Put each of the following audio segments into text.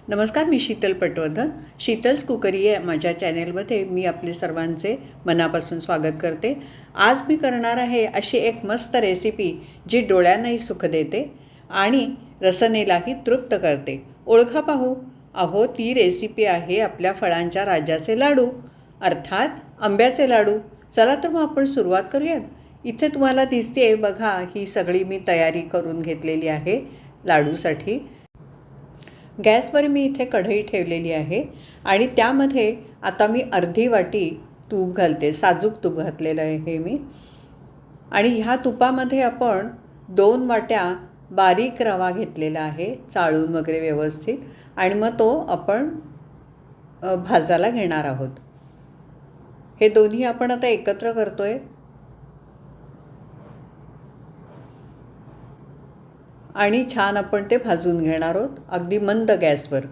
नमस्कार, मी शीतल पटवर्धन. शीतल्स कुकरी या माझ्या चॅनेलमध्ये मी आपले सर्वांचे मनापासून स्वागत करते. आज मी करणार आहे अशी एक मस्त रेसिपी जी डोळ्यांनाही सुख देते आणि रसनेलाही तृप्त करते. ओळखा पाहू. अहो, ती रेसिपी आहे आपल्या फळांच्या राज्याचे लाडू, अर्थात आंब्याचे लाडू. चला तर मग आपण सुरुवात करूयात. इथे तुम्हाला दिसते बघा, ही सगळी मी तयारी करून घेतलेली आहे लाडूसाठी. गॅसवर मी इथे कढई ठेवलेली आहे आणि त्यामध्ये आता मी अर्धी वाटी तूप घालते. साजूक तूप घातलेलं आहे मी. आणि ह्या तुपामध्ये आपण 2 वाट्या बारीक रवा घेतलेला आहे, चाळून वगैरे व्यवस्थित. आणि मग तो आपण भाजायला घेणार आहोत. हे दोन्ही आपण आता एकत्र करतो आहे आणि छान आपण ते भाजून घेणार आहोत अगदी मंद गॅसवर.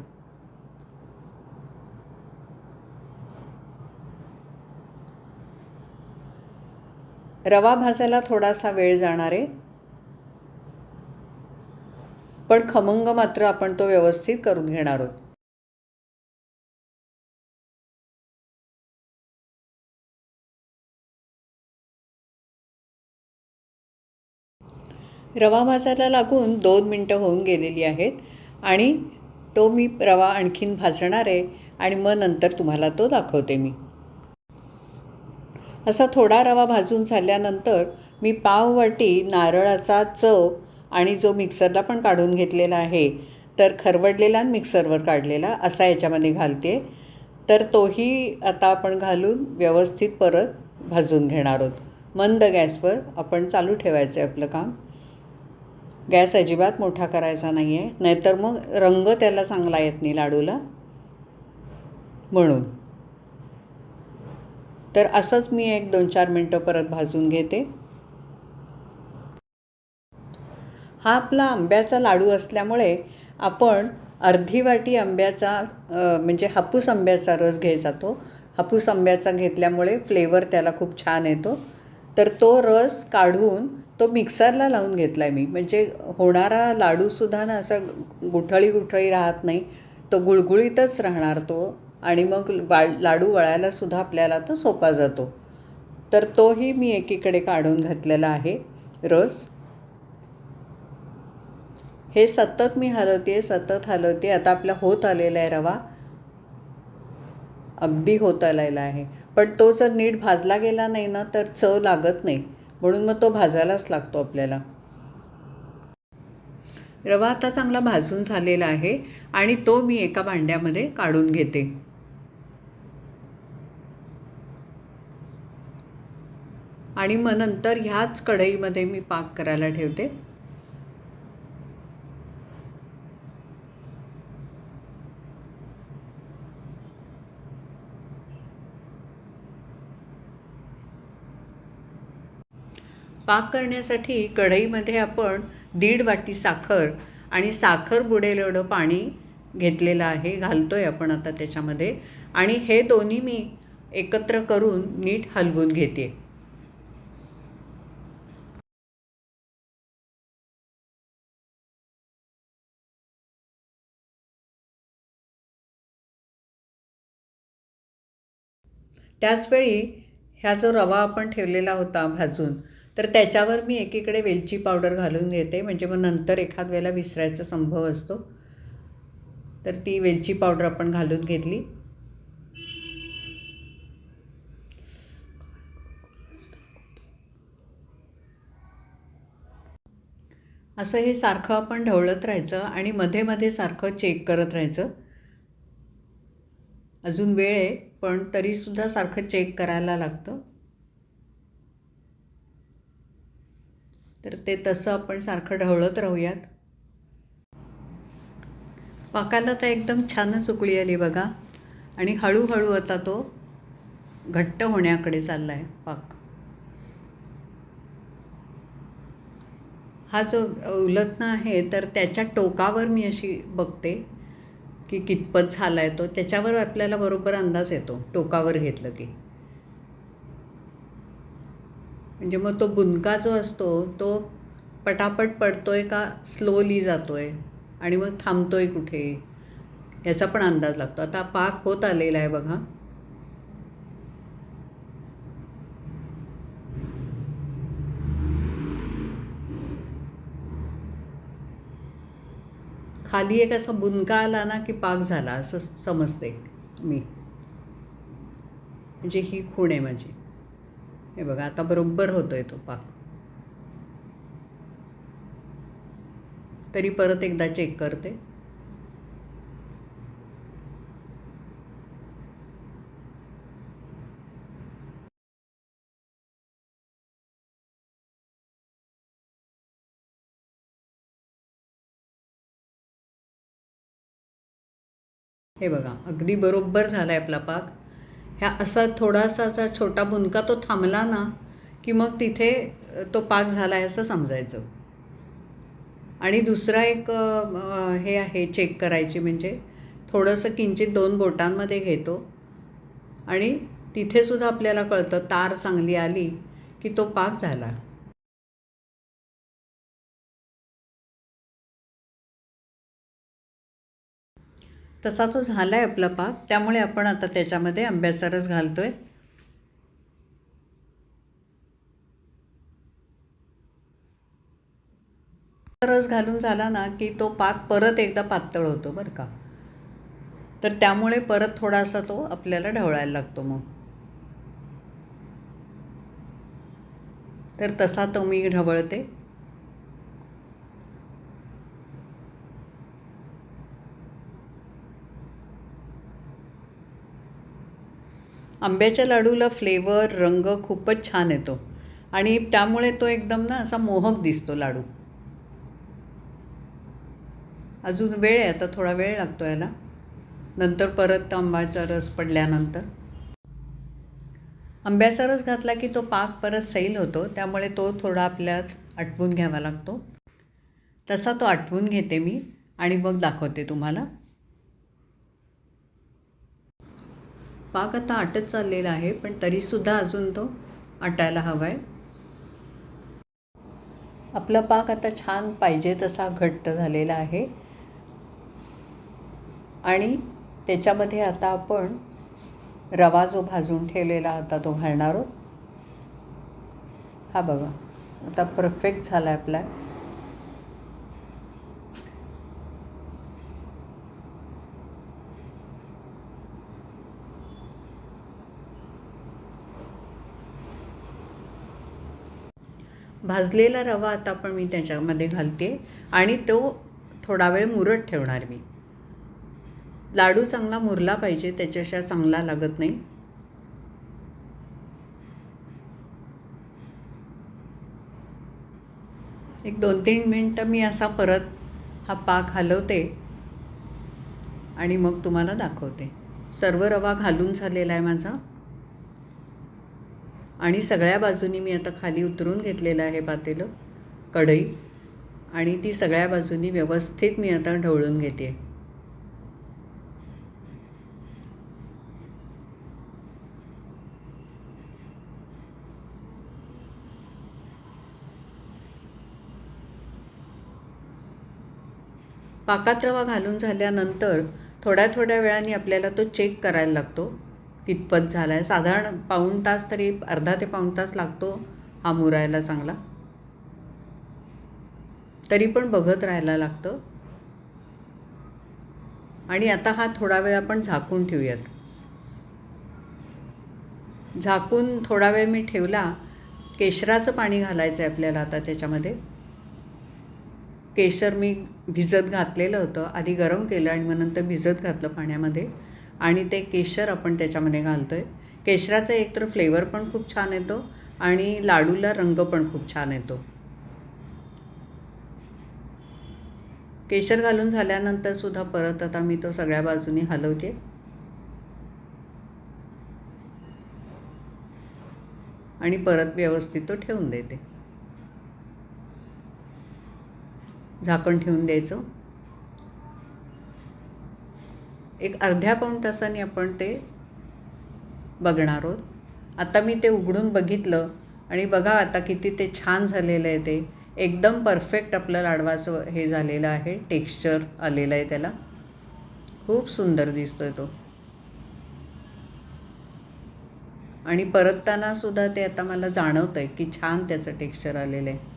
रवा भाजायला थोडासा वेळ जाणार आहे, पण खमंग मात्र आपण तो व्यवस्थित करून घेणार आहोत. रवा भाजायला लागून 2 मिनटं होऊन गेलेली आहेत आणि तो मी रवा आणखीन भाजणार आहे आणि मग नंतर तुम्हाला तो दाखवते मी. असा थोडा रवा भाजून झाल्यानंतर मी पाव वाटी नारळाचा चव आणि जो मिक्सरला पण काढून घेतलेला आहे, तर खरवडलेला मिक्सरवर काढलेला असा याच्यामध्ये घालते. तर तोही आता आपण घालून व्यवस्थित परत भाजून घेणार आहोत. मंद गॅसवर आपण चालू ठेवायचं आहे आपलं काम. गॅस अजिबात मोठा करायचा नाही आहे, नाहीतर मग रंग त्याला चांगला येत नाही लाडूला, म्हणून. तर असंच मी 1-2-4 मिनटं परत भाजून घेते. हा आपला आंब्याचा लाडू असल्यामुळे आपण अर्धी वाटी आंब्याचा म्हणजे हापूस आंब्याचा रस घ्यायचा. तो हापूस आंब्याचा घेतल्यामुळे फ्लेवर त्याला खूप छान येतो. तर तो रस काढून तो मिक्सरला लावून घेतला आहे मी. म्हणजे होणारा लाडूसुद्धा ना असा गुठळी राहत नाही, तो गुळगुळीतच राहणार तो. आणि मग लाडू वळायलासुद्धा आपल्याला तो सोपा जातो. तर तोही मी एकीकडे काढून घातलेला आहे रस. हे सतत मी हलवते. आता आपला होत आलेला आहे रवा, अगदी होत आलेला आहे. पण तो जर नीट भाजला गेला नाही ना तर चव लागत नाही, म्हणून मग तो भाजायलाच लागतो आपल्याला. रवा आता चांगला भाजून झालेला आहे आणि तो मी एका भांड्यामध्ये काढून घेते. आणि मग नंतर ह्याच कढईमध्ये मी पाक करायला ठेवते. पाक करण्यासाठी कढईमध्ये आपण 1.5 वाटी साखर आणि साखर बुडेल एवढं पाणी घेतलेलं आहे, घालतो आहे आपण आता त्याच्यामध्ये. आणि हे दोन्ही मी एकत्र करून नीट हलवून घेते. त्याचवेळी ह्या जो रवा आपण ठेवलेला होता भाजून, तर त्याच्यावर मी एकीकडे वेलची पावडर घालून घेते. म्हणजे मग नंतर एखाद वेळेला विसरायचा संभव असतो. तर ती वेलची पावडर आपण घालून घेतली. असं हे सारखं आपण ढवळत राहायचं आणि मध्ये मध्ये सारखं चेक करत राहायचं. अजून वेळ आहे, पण तरीसुद्धा सारखं चेक करायला लागतं. तर ते तसं आपण सारखं ढवळत राहूयात. पाकाला तर एकदम छानच उकळी आली बघा. आणि हळूहळू आता तो घट्ट होण्याकडे चालला आहे पाक. हा जो उलटणं आहे तर त्याच्या टोकावर मी अशी बघते की कितपत झाला आहे तो. त्याच्यावर आपल्याला बरोबर अंदाज येतो टोकावर घेतलं की. म्हणजे मग तो बुंदका जो असतो तो पटापट पडतो आहे का स्लोली जातो आहे आणि मग थांबतो आहे कुठे, याचा पण अंदाज लागतो. आता पाक होत आलेला आहे बघा. खाली एक असा बुंदका आला ना की पाक झाला असं समजते मी. म्हणजे ही खूण आहे माझी. हे बघा आता बरोबर होतोय तो पाक. तरी परत एकदा चेक करते. हे बघा अगदी बरोबर झाला आहे आपला पाक. ह्या असा थोडासा असा छोटा बुंदका तो थांबला ना की मग तिथे तो पाक झाला आहे असं समजायचं. आणि दुसरा एक हे आहे चेक करायची, म्हणजे थोडंसं किंचित 2 बोटांमध्ये घेतो आणि तिथेसुद्धा आपल्याला कळतं तार चांगली आली की तो पाक झाला. तसा तो झाला आहे आपला पाक. त्यामुळे आपण आता त्याच्यामध्ये आंब्याचा रस घालतो आहे. रस घालून झाला ना की तो पाक परत एकदा पातळ होतो बरं का. तर त्यामुळे परत थोडासा तो आपल्याला ढवळायला लागतो मग. तर तसा तो मी ढवळते. आंब्याच्या लाडूला फ्लेवर रंग खूपच छान येतो आणि त्यामुळे तो एकदम ना असा मोहक दिसतो लाडू. अजून वेळ आहे, आता थोडा वेळ लागतो याला. नंतर परत आंब्याचा रस पडल्यानंतर आंब्याचा रस घातला की तो पाक परत सैल होतो. त्यामुळे तो थोडा आपल्यात आटवून घ्यावा लागतो. तसा तो आटवून घेते मी आणि मग दाखवते तुम्हाला. पाक आता आटत चाललेला आहे, पण तरीसुद्धा अजून तो आटायला हवा आहे. आपला पाक आता छान पाहिजे तसा घट्ट झालेला आहे आणि त्याच्यामध्ये आता आपण रवा जो भाजून ठेवलेला होता तो घालणार आहोत. हा बघा आता परफेक्ट झाला आहे आपला. भाजलेला रवा आता पण मी त्याच्यामध्ये घालते आणि तो थोडा वेळ मुरत ठेवणार मी. लाडू चांगला मुरला पाहिजे, त्याच्याशिवाय चांगला लागत नाही. एक 2-3 मिनटं मी असा परत हा पाक हलवते आणि मग तुम्हाला दाखवते. सर्व रवा घालून झालेला आहे माझा आणि सगळ्या बाजूनी मी आता खाली उतरून घेतलेलं आहे पातेलं, कढई, आणि ती सगळ्या बाजूनी व्यवस्थित मी आता ढवळून घेते. पाकात रवा घालून झाल्यानंतर थोड्या वेळाने आपल्याला तो चेक करायला लागतो कितपत झाला आहे. साधारण पाऊण तास तरी, अर्धा ते पाऊण तास लागतो हा मुरायला चांगला. तरी पण बघत राहायला लागतं. आणि आता हा थोडा वेळ आपण झाकून ठेवूयात. झाकून थोडा वेळ मी ठेवला. केशराचं पाणी घालायचं आहे आपल्याला आता त्याच्यामध्ये. केशर मी भिजत घातलेलं होतं, आधी गरम केलं आणि मग नंतर भिजत घातलं पाण्यामध्ये आणि ते केशर आपण त्याच्यामध्ये घालतो आहे. केशराचा एकतर फ्लेवर पण खूप छान येतो आणि लाडूला रंग पण खूप छान येतो. केशर घालून झाल्यानंतरसुद्धा परत आता मी तो सगळ्या बाजूनी हलवते आणि परत व्यवस्थित तो ठेवून देते. झाकण ठेवून द्यायचं. एक अर्ध्या पाऊण तासाने आपण ते बघणार आहोत. आता मी ते उघडून बघितलं आणि बघा आता किती ते छान झालेलं आहे. ते एकदम परफेक्ट आपलं लाडवाचं हे झालेलं आहे, टेक्स्चर आलेलं आहे त्याला. खूप सुंदर दिसतोय तो. आणि परतताना सुद्धा ते आता मला जाणवतं आहे की छान त्याचं टेक्स्चर आलेलं आहे.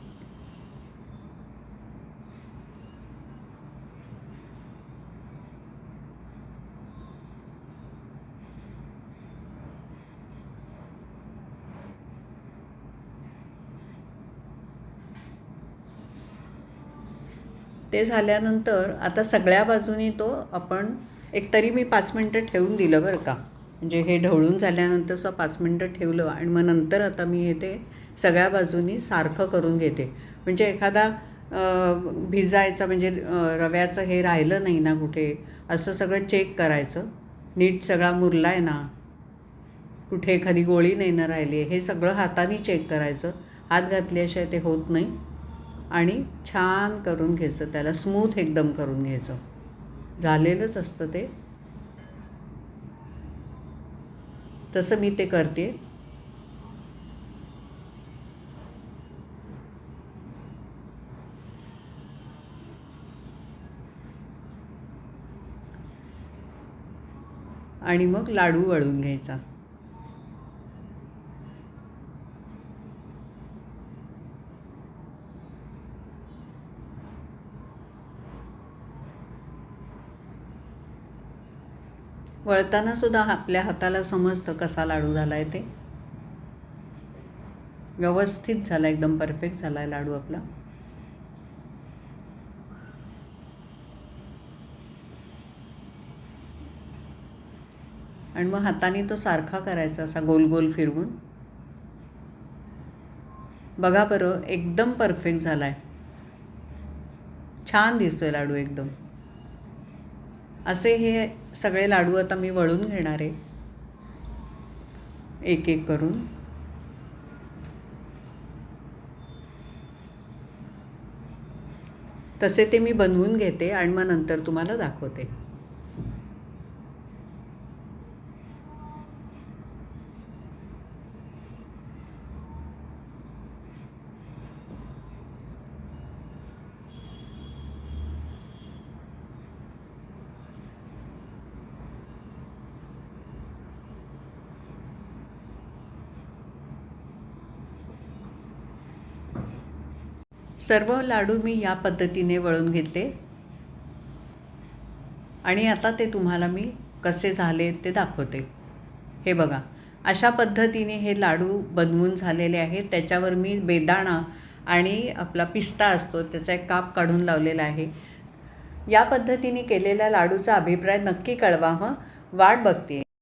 ते झाल्यानंतर आता सगळ्या बाजूनी तो आपण एक तरी मी 5 मिनटं ठेवून दिलं बरं का. म्हणजे हे ढवळून झाल्यानंतर 5 मिनटं ठेवलं आणि मग नंतर आता मी हे ते सगळ्या बाजूनी सारखं करून घेते. म्हणजे एखादा भिजायचा म्हणजे रव्याचं हे राहिलं नाही ना कुठे, असं सगळं चेक करायचं. नीट सगळा मुरला आहे ना, कुठे एखादी गोळी नाही ना राहिली आहे, हे सगळं हाताने चेक करायचं. हात घातल्याशिवाय ते होत नाही. आणि छान करून घ्यायचं, त्याला स्मूथ एकदम करून घ्यायचं. झालेलंच असतं ते. तसं मी ते करते. आणि मग लाडू वळून घ्यायचा. वळताना सुद्धा आपल्या हाताला समजतं कसा लाडू झाला आहे ते. व्यवस्थित झाला, एकदम परफेक्ट झाला आहे लाडू आपला. आणि मग हाताने तो सारखा करायचा, असा गोल गोल फिरवून. बघा बरं, एकदम परफेक्ट झाला आहे. छान दिसतोय लाडू एकदम. असे हे सगळे लाडू आता मी वळून घेणार आहे, एक एक करून. तसे ते मी बनवून घेते आणि मग नंतर तुम्हाला दाखवते. सर्व लाडू मी या पद्धतीने वळून घेतले आणि आता ते तुम्हाला मी कसे झाले ते दाखवते. हे बघा, अशा पद्धतीने हे लाडू बनवून झालेले आहेत. त्याच्यावर मी बेदाणा आणि आपला पिस्ता असतो त्याचा एक काप काढून लावलेला आहे. या पद्धतीने केलेल्या लाडूचा अभिप्राय नक्की कळवा. वाट बघते.